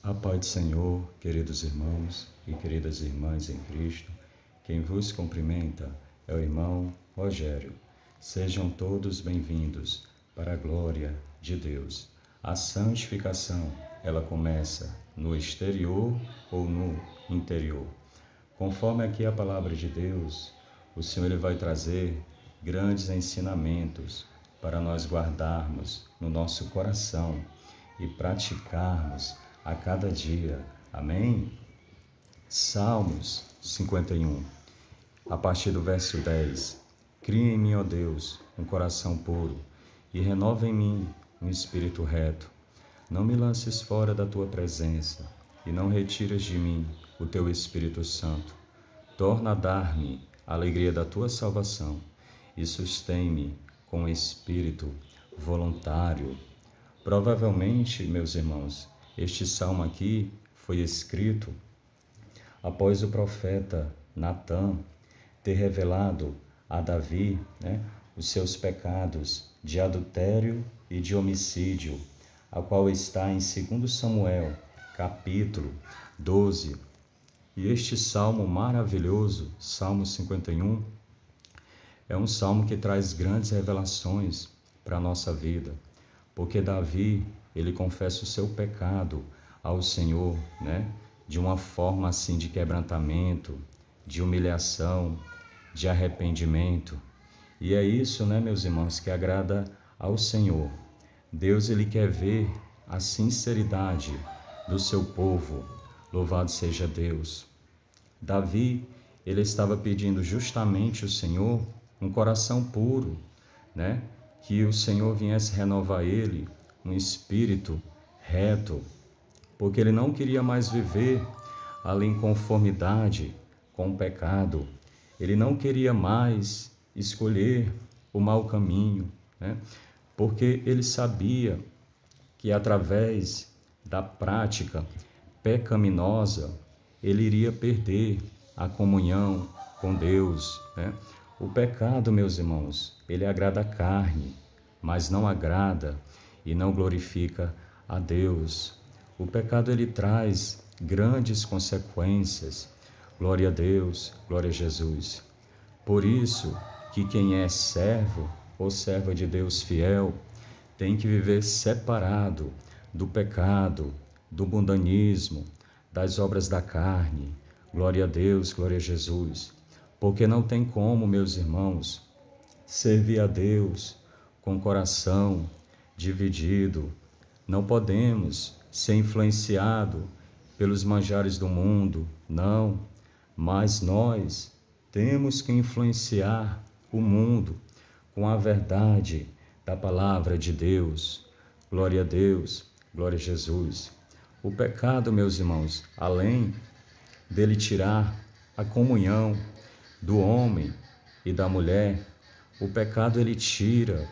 A paz do Senhor, queridos irmãos e queridas irmãs em Cristo, quem vos cumprimenta é o irmão Rogério. Sejam todos bem-vindos para a glória de Deus. A santificação, ela começa no exterior ou no interior. Conforme aqui a palavra de Deus, o Senhor ele vai trazer grandes ensinamentos para nós guardarmos no nosso coração e praticarmos a cada dia. Amém? Salmos 51, a partir do verso 10. Cria em mim, ó Deus, um coração puro e renova em mim um espírito reto. Não me lances fora da tua presença e não retires de mim o teu Espírito Santo. Torna a dar-me a alegria da tua salvação e sustém-me com espírito voluntário. Provavelmente, meus irmãos, este salmo aqui foi escrito após o profeta Natã ter revelado a Davi, os seus pecados de adultério e de homicídio, a qual está em 2 Samuel, capítulo 12. E este salmo maravilhoso, Salmo 51, é um salmo que traz grandes revelações para a nossa vida, porque Davi, ele confessa o seu pecado ao Senhor, de uma forma assim de quebrantamento, de humilhação, de arrependimento. E é isso, meus irmãos, que agrada ao Senhor. Deus, ele quer ver a sinceridade do seu povo. Louvado seja Deus. Davi, ele estava pedindo justamente ao Senhor um coração puro, que o Senhor viesse renovar ele, um espírito reto, porque ele não queria mais viver ali em conformidade com o pecado. Ele não queria mais escolher o mau caminho, porque ele sabia que através da prática pecaminosa ele iria perder a comunhão com Deus. O pecado, meus irmãos, ele agrada a carne, mas não agrada e não glorifica a Deus. O pecado, ele traz grandes consequências. Glória a Deus, glória a Jesus. Por isso que quem é servo ou serva de Deus fiel tem que viver separado do pecado, do mundanismo, das obras da carne. Glória a Deus, glória a Jesus. Porque não tem como, meus irmãos, servir a Deus com o coração dividido. Não podemos ser influenciados pelos manjares do mundo, não. Mas nós temos que influenciar o mundo com a verdade da palavra de Deus. Glória a Deus, glória a Jesus. O pecado, meus irmãos, além dele tirar a comunhão do homem e da mulher, o pecado ele tira,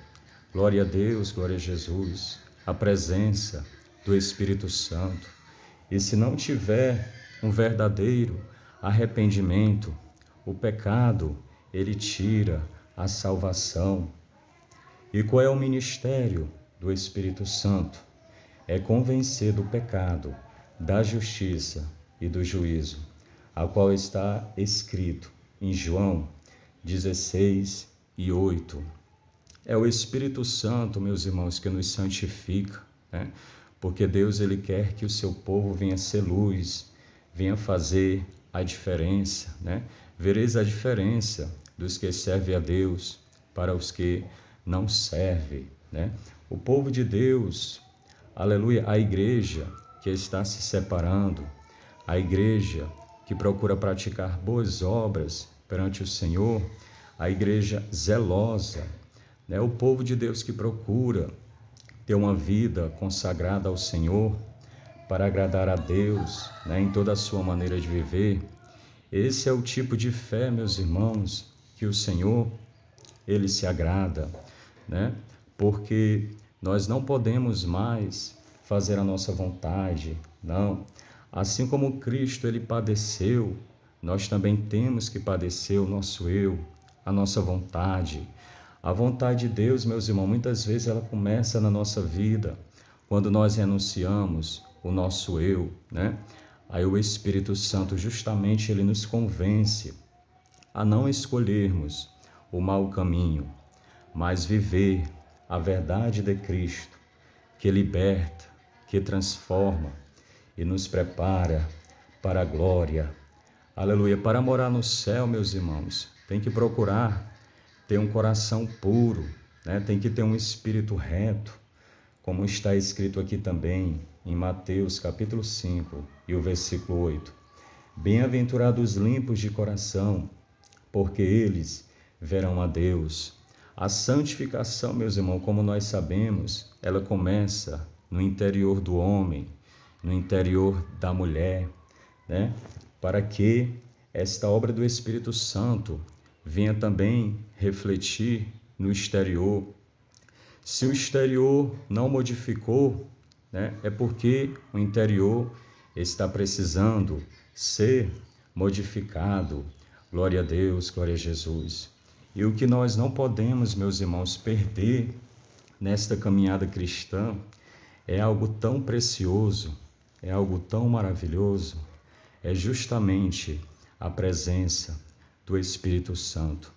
glória a Deus, glória a Jesus, a presença do Espírito Santo. E se não tiver um verdadeiro arrependimento, o pecado ele tira a salvação. E qual é o ministério do Espírito Santo? É convencer do pecado, da justiça e do juízo, a qual está escrito em João 16:8. É o Espírito Santo, meus irmãos, que nos santifica, porque Deus ele quer que o seu povo venha ser luz, venha fazer a diferença, Vereis a diferença dos que servem a Deus para os que não servem, O povo de Deus, aleluia, a igreja que está se separando, a igreja que procura praticar boas obras perante o Senhor, a igreja zelosa, o povo de Deus que procura ter uma vida consagrada ao Senhor para agradar a Deus, em toda a sua maneira de viver. Esse é o tipo de fé, meus irmãos, que o Senhor, ele se agrada, Porque nós não podemos mais fazer a nossa vontade, não. Assim como Cristo, ele padeceu, nós também temos que padecer o nosso eu, a nossa vontade. A vontade de Deus, meus irmãos, muitas vezes ela começa na nossa vida, quando nós renunciamos o nosso eu, né? Aí o Espírito Santo justamente ele nos convence a não escolhermos o mau caminho, mas viver a verdade de Cristo, que liberta, que transforma e nos prepara para a glória. Aleluia. Para morar no céu, meus irmãos, tem que procurar ter um coração puro, né? Tem que ter um espírito reto, como está escrito aqui também em Mateus capítulo 5 e o versículo 8. Bem-aventurados limpos de coração, porque eles verão a Deus. A santificação, meus irmãos, como nós sabemos, ela começa no interior do homem, no interior da mulher, né? Para que esta obra do Espírito Santo venha também refletir no exterior. Se o exterior não modificou, né, é porque o interior está precisando ser modificado. Glória a Deus, glória a Jesus. E o que nós não podemos, meus irmãos, perder nesta caminhada cristã é algo tão precioso, é algo tão maravilhoso, é justamente a presença do Espírito Santo.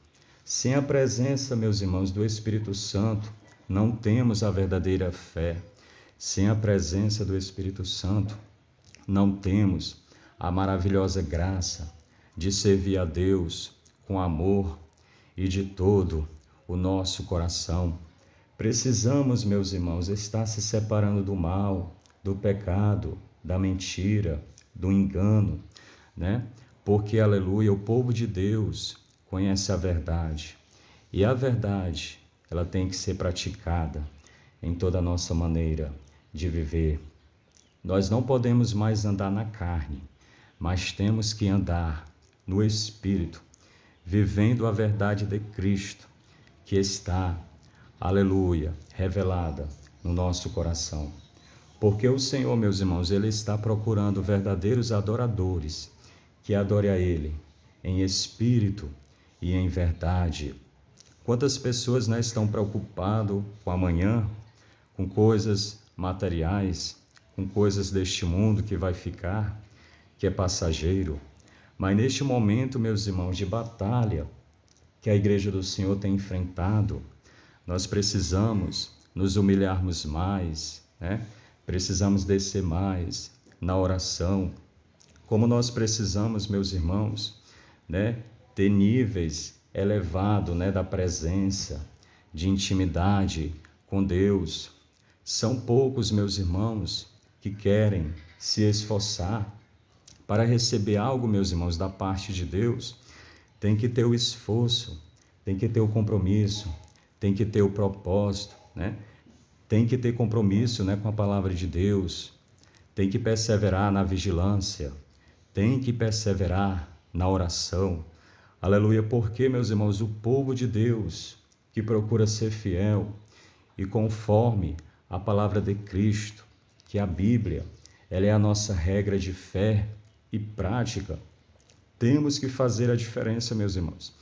Sem a presença, meus irmãos, do Espírito Santo, não temos a verdadeira fé. Sem a presença do Espírito Santo, não temos a maravilhosa graça de servir a Deus com amor e de todo o nosso coração. Precisamos, meus irmãos, estar se separando do mal, do pecado, da mentira, do engano, né? Porque, aleluia, o povo de Deus conhece a verdade. E a verdade, ela tem que ser praticada em toda a nossa maneira de viver. Nós não podemos mais andar na carne, mas temos que andar no Espírito, vivendo a verdade de Cristo, que está, aleluia, revelada no nosso coração. Porque o Senhor, meus irmãos, Ele está procurando verdadeiros adoradores, que adore a Ele em espírito e em verdade. Quantas pessoas, né, estão preocupadas com amanhã, com coisas materiais, com coisas deste mundo que vai ficar, que é passageiro. Mas neste momento, meus irmãos, de batalha que a Igreja do Senhor tem enfrentado, nós precisamos nos humilharmos mais, né? Precisamos descer mais na oração, como nós precisamos, meus irmãos, né, ter níveis elevados, né, da presença, de intimidade com Deus. São poucos, meus irmãos, que querem se esforçar para receber algo, meus irmãos, da parte de Deus. Tem que ter o esforço, tem que ter o compromisso, tem que ter o propósito, né? Tem que ter compromisso, né, com a palavra de Deus, tem que perseverar na vigilância, tem que perseverar na oração. Aleluia, porque, meus irmãos, o povo de Deus que procura ser fiel e conforme a palavra de Cristo, que a Bíblia, ela é a nossa regra de fé e prática, temos que fazer a diferença, meus irmãos.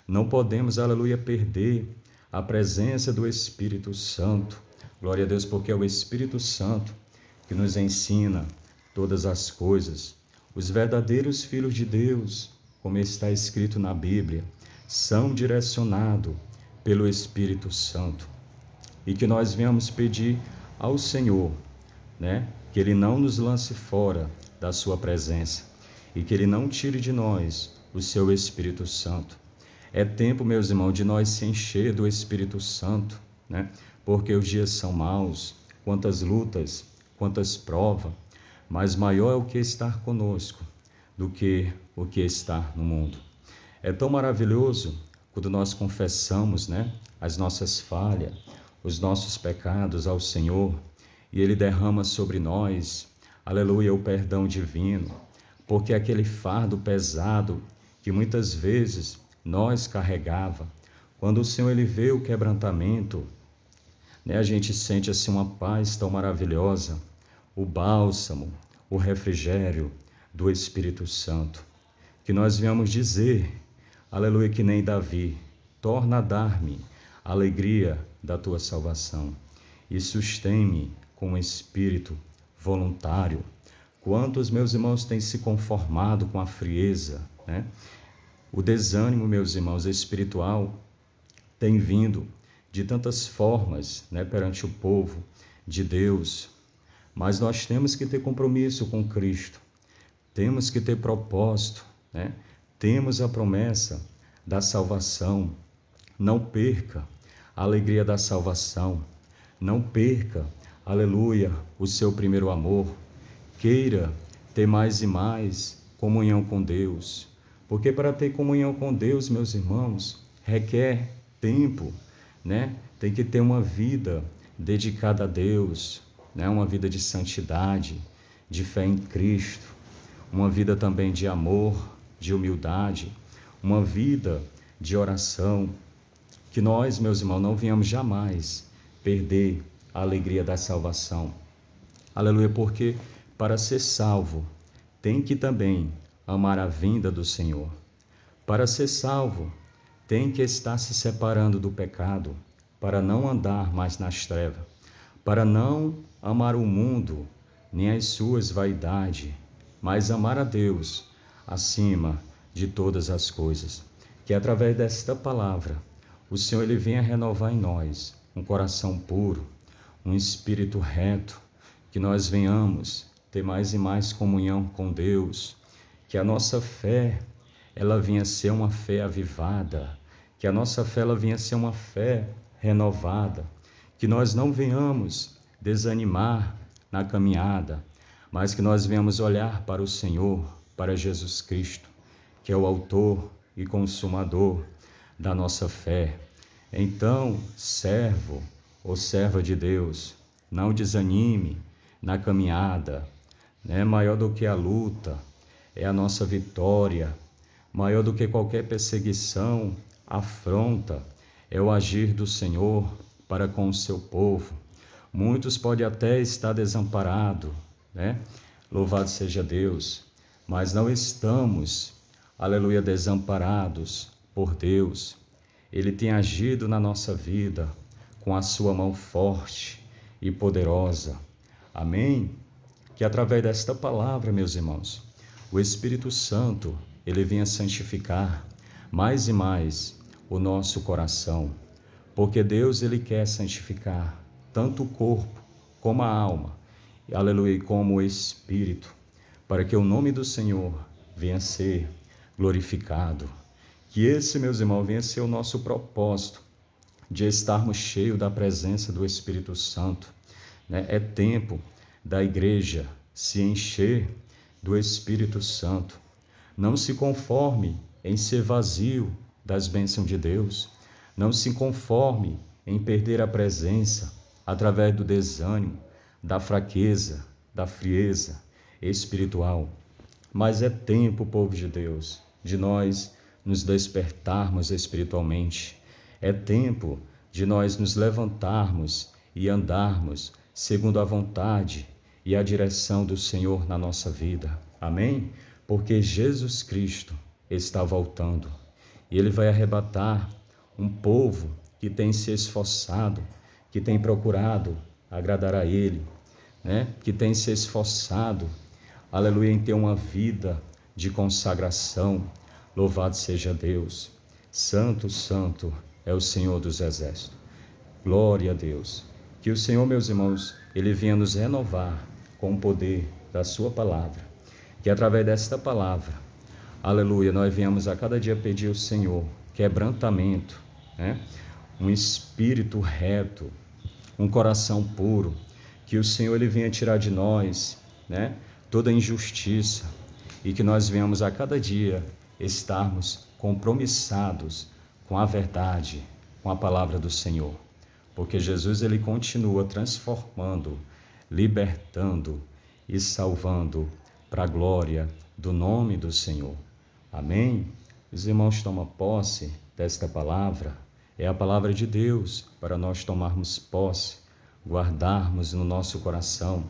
Não podemos, aleluia, perder a presença do Espírito Santo. Glória a Deus, porque é o Espírito Santo que nos ensina todas as coisas. Os verdadeiros filhos de Deus, como está escrito na Bíblia, são direcionados pelo Espírito Santo. E que nós venhamos pedir ao Senhor, né, que Ele não nos lance fora da sua presença e que Ele não tire de nós o seu Espírito Santo. É tempo, meus irmãos, de nós se encher do Espírito Santo, né? Porque os dias são maus, quantas lutas, quantas provas, mas maior é o que está conosco do que o que está no mundo. É tão maravilhoso quando nós confessamos, né, as nossas falhas, os nossos pecados ao Senhor, e Ele derrama sobre nós, aleluia, o perdão divino, porque aquele fardo pesado que muitas vezes nós carregava, quando o Senhor Ele vê o quebrantamento, né, a gente sente assim uma paz tão maravilhosa, o bálsamo, o refrigério do Espírito Santo. Que nós venhamos dizer, aleluia, que nem Davi, torna a dar-me a alegria da tua salvação e sustém-me com um espírito voluntário. Quantos, meus irmãos, têm se conformado com a frieza, né? O desânimo, meus irmãos, espiritual tem vindo de tantas formas, né, perante o povo de Deus. Mas nós temos que ter compromisso com Cristo, temos que ter propósito, né? Temos a promessa da salvação. Não perca a alegria da salvação, não perca, aleluia, o seu primeiro amor. Queira ter mais e mais comunhão com Deus, porque para ter comunhão com Deus, meus irmãos, requer tempo, né? Tem que ter uma vida dedicada a Deus, né? Uma vida de santidade, de fé em Cristo, uma vida também de amor, de humildade, uma vida de oração, que nós, meus irmãos, não venhamos jamais perder a alegria da salvação. Aleluia, porque para ser salvo, tem que também amar a vinda do Senhor. Para ser salvo, tem que estar se separando do pecado, para não andar mais nas trevas, para não amar o mundo, nem as suas vaidades, mas amar a Deus acima de todas as coisas. Que através desta palavra, o Senhor ele venha renovar em nós um coração puro, um espírito reto, que nós venhamos ter mais e mais comunhão com Deus, que a nossa fé ela venha ser uma fé avivada, que a nossa fé ela venha ser uma fé renovada, que nós não venhamos desanimar na caminhada, mas que nós venhamos olhar para o Senhor, para Jesus Cristo, que é o autor e consumador da nossa fé. Então, servo ou serva de Deus, não desanime na caminhada, né? Maior do que a luta é a nossa vitória, maior do que qualquer perseguição, afronta, é o agir do Senhor para com o seu povo. Muitos podem até estar desamparados, né? Louvado seja Deus, mas não estamos, aleluia, desamparados por Deus. Ele tem agido na nossa vida com a sua mão forte e poderosa. Amém? Que através desta palavra, meus irmãos, o Espírito Santo, ele venha santificar mais e mais o nosso coração, porque Deus, ele quer santificar tanto o corpo como a alma, aleluia, como o Espírito, para que o nome do Senhor venha ser glorificado. Que esse, meus irmãos, venha ser o nosso propósito, de estarmos cheios da presença do Espírito Santo, né? É tempo da igreja se encher do Espírito Santo. Não se conforme em ser vazio das bênçãos de Deus. Não se conforme em perder a presença através do desânimo, da fraqueza, da frieza espiritual. Mas é tempo, povo de Deus, de nós nos despertarmos espiritualmente. É tempo de nós nos levantarmos e andarmos segundo a vontade e a direção do Senhor na nossa vida. Amém? Porque Jesus Cristo está voltando e Ele vai arrebatar um povo que tem se esforçado, que tem procurado agradar a Ele, né? Que tem se esforçado, aleluia, em ter uma vida de consagração. Louvado seja Deus. Santo, santo é o Senhor dos Exércitos. Glória a Deus. Que o Senhor, meus irmãos, Ele venha nos renovar com o poder da sua palavra. Que através desta palavra, aleluia, nós venhamos a cada dia pedir ao Senhor quebrantamento, né? Um espírito reto, um coração puro. Que o Senhor ele venha tirar de nós, né, toda injustiça, e que nós venhamos a cada dia estarmos compromissados com a verdade, com a palavra do Senhor. Porque Jesus ele continua transformando, libertando e salvando para a glória do nome do Senhor. Amém? Os irmãos tomam posse desta palavra. É a palavra de Deus para nós tomarmos posse, guardarmos no nosso coração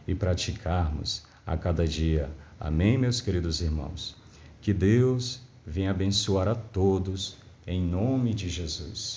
e praticarmos a cada dia. Amém, meus queridos irmãos? Que Deus venha abençoar a todos, em nome de Jesus.